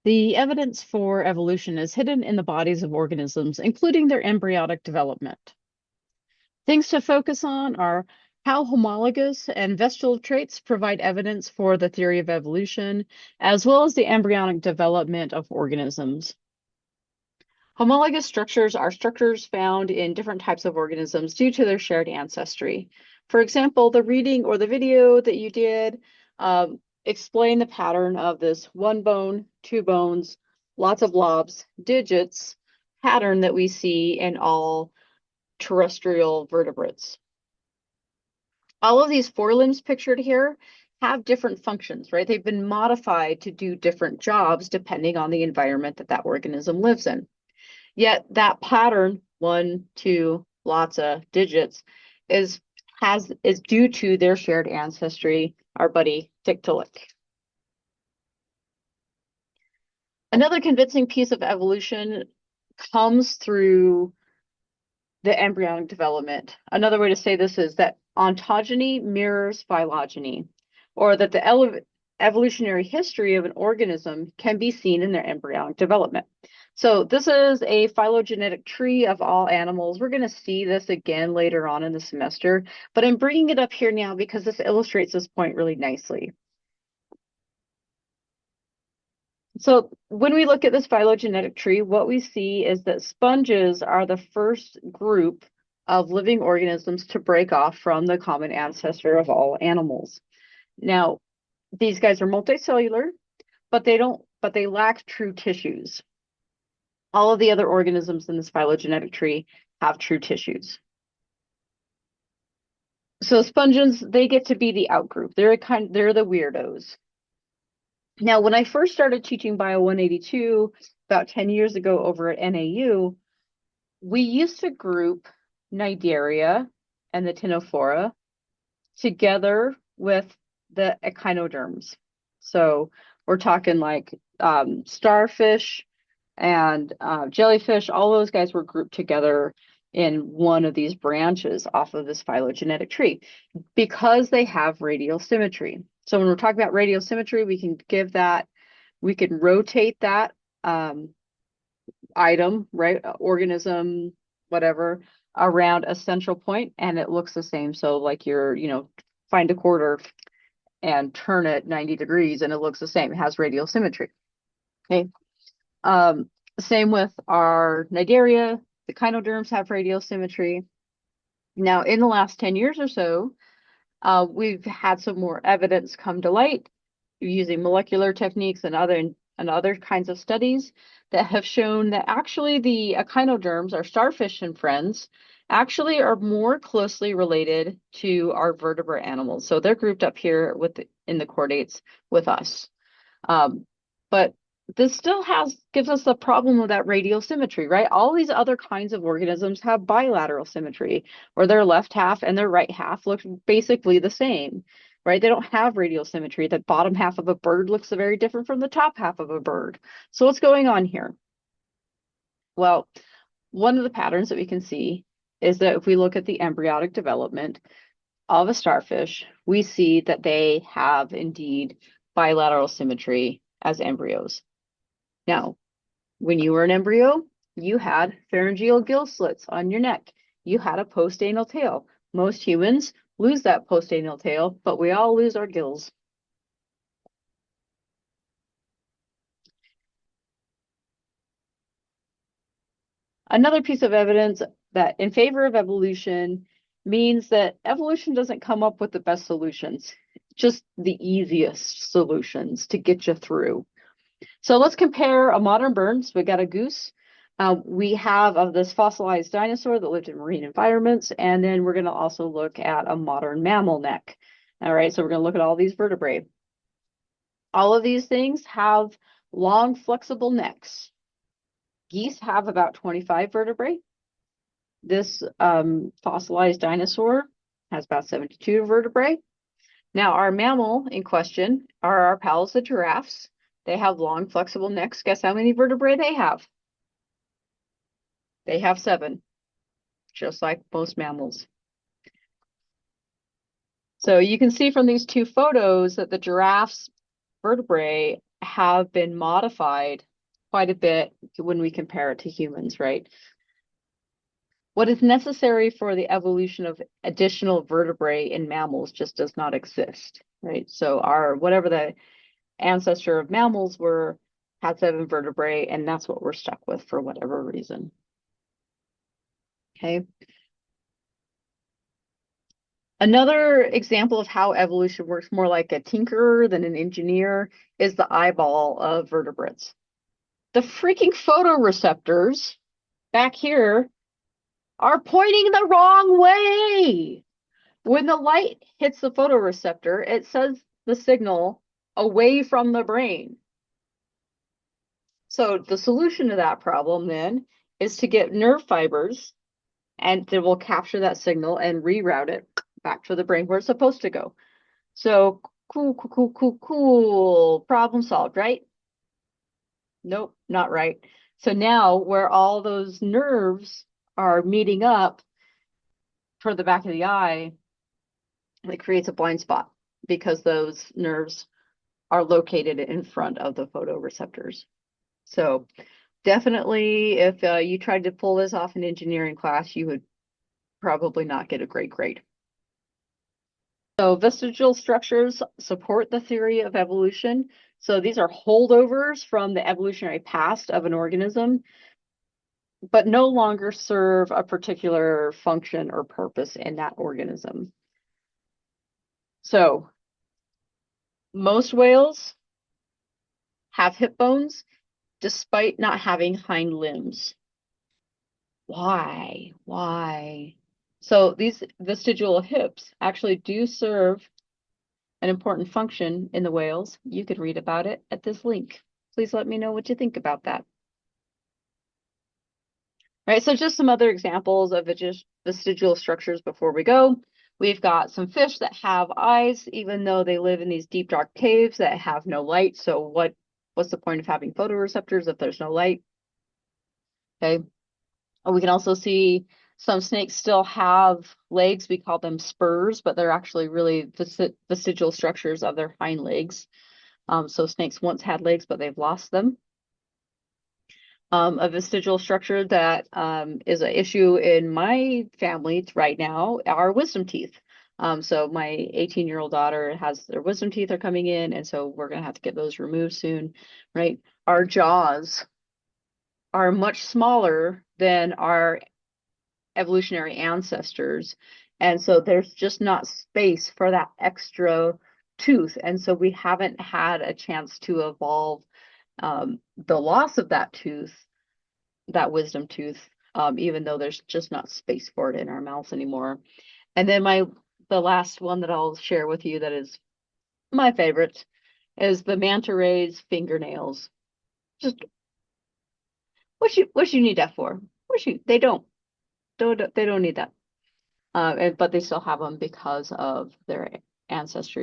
The evidence for evolution is hidden in the bodies of organisms, including their embryonic development. Things to focus on are how homologous and vestigial traits provide evidence for the theory of evolution, as well as the embryonic development of organisms. Homologous structures are structures found in different types of organisms due to their shared ancestry. For example, the reading or the video that you did explain the pattern of this one bone, two bones, lots of lobs, digits pattern that we see in all terrestrial vertebrates. All of these forelimbs pictured here have different functions, right? They've been modified to do different jobs depending on the environment that that organism lives in. Yet that pattern, one, two, lots of digits, is due to their shared ancestry, our buddy Tiktaalik. Another convincing piece of evolution comes through the embryonic development. Another way to say this is that ontogeny mirrors phylogeny, or that the evolutionary history of an organism can be seen in their embryonic development. So this is a phylogenetic tree of all animals. We're going to see this again later on in the semester, but I'm bringing it up here now because this illustrates this point really nicely. So when we look at this phylogenetic tree, what we see is that sponges are the first group of living organisms to break off from the common ancestor of all animals. Now, these guys are multicellular, but they lack true tissues. All of the other organisms in this phylogenetic tree have true tissues. So sponges, they get to be the outgroup. They're the weirdos. Now, when I first started teaching Bio 182 about 10 years ago over at NAU, we used to group Cnidaria and the Ctenophora together with the echinoderms. So we're talking like starfish and jellyfish, all those guys were grouped together in one of these branches off of this phylogenetic tree because they have radial symmetry. So when we're talking about radial symmetry, we can rotate that item, right, organism, whatever, around a central point, and it looks the same. So like find a quarter and turn it 90 degrees, and it looks the same. It has radial symmetry. Okay. Same with our Cnidaria. The echinoderms have radial symmetry. Now, in the last 10 years or so, we've had some more evidence come to light using molecular techniques and other kinds of studies that have shown that actually the echinoderms, our starfish and friends, actually are more closely related to our vertebrate animals. So they're grouped up here in the chordates with us. But this still gives us the problem of that radial symmetry, right? All these other kinds of organisms have bilateral symmetry, where their left half and their right half look basically the same, right? They don't have radial symmetry. The bottom half of a bird looks very different from the top half of a bird. So what's going on here? Well, one of the patterns that we can see is that if we look at the embryonic development of a starfish, we see that they have indeed bilateral symmetry as embryos. Now, when you were an embryo, you had pharyngeal gill slits on your neck. You had a postanal tail. Most humans lose that postanal tail, but we all lose our gills. Another piece of evidence that in favor of evolution means that evolution doesn't come up with the best solutions, just the easiest solutions to get you through. So let's compare a modern bird. So we got a goose. We have of this fossilized dinosaur that lived in marine environments, and then we're going to also look at a modern mammal neck. All right, so we're going to look at all these vertebrae. All of these things have long, flexible necks. Geese have about 25 vertebrae. This fossilized dinosaur has about 72 vertebrae. Now, our mammal in question are our pals, the giraffes. They have long, flexible necks. Guess how many vertebrae they have? They have 7, just like most mammals. So you can see from these two photos that the giraffe's vertebrae have been modified quite a bit when we compare it to humans, right? What is necessary for the evolution of additional vertebrae in mammals just does not exist, right? So our whatever the ancestor of mammals were had 7 vertebrae, and that's what we're stuck with for whatever reason. Okay. Another example of how evolution works more like a tinkerer than an engineer is the eyeball of vertebrates. The freaking photoreceptors back here are pointing the wrong way. When the light hits the photoreceptor, it sends the signal away from the brain. So the solution to that problem then is to get nerve fibers, and they will capture that signal and reroute it back to the brain where it's supposed to go. So cool, cool, cool, cool, cool. Problem solved, right? Nope, not right. So now where all those nerves are meeting up for the back of the eye, it creates a blind spot because those nerves are located in front of the photoreceptors. So definitely, if you tried to pull this off in engineering class, you would probably not get a great grade. So vestigial structures support the theory of evolution. So these are holdovers from the evolutionary past of an organism, but no longer serve a particular function or purpose in that organism. So most whales have hip bones despite not having hind limbs. Why? Why? So these vestigial hips actually do serve an important function in the whales. You could read about it at this link. Please let me know what you think about that. All right, so just some other examples of vestigial structures before we go. We've got some fish that have eyes, even though they live in these deep, dark caves that have no light. So what's the point of having photoreceptors if there's no light? Okay. We can also see some snakes still have legs. We call them spurs, but they're actually really vestigial structures of their hind legs. So snakes once had legs, but they've lost them. A vestigial structure that is an issue in my family right now are wisdom teeth. So my 18-year-old daughter has their wisdom teeth are coming in, and so we're gonna have to get those removed soon, right? Our jaws are much smaller than our evolutionary ancestors, and so there's just not space for that extra tooth, and so we haven't had a chance to evolve the loss of that tooth, that wisdom tooth, even though there's just not space for it in our mouths anymore. And then the last one that I'll share with you that is my favorite is the manta ray's fingernails. Just what you need that for? They don't need that. But they still have them because of their ancestry.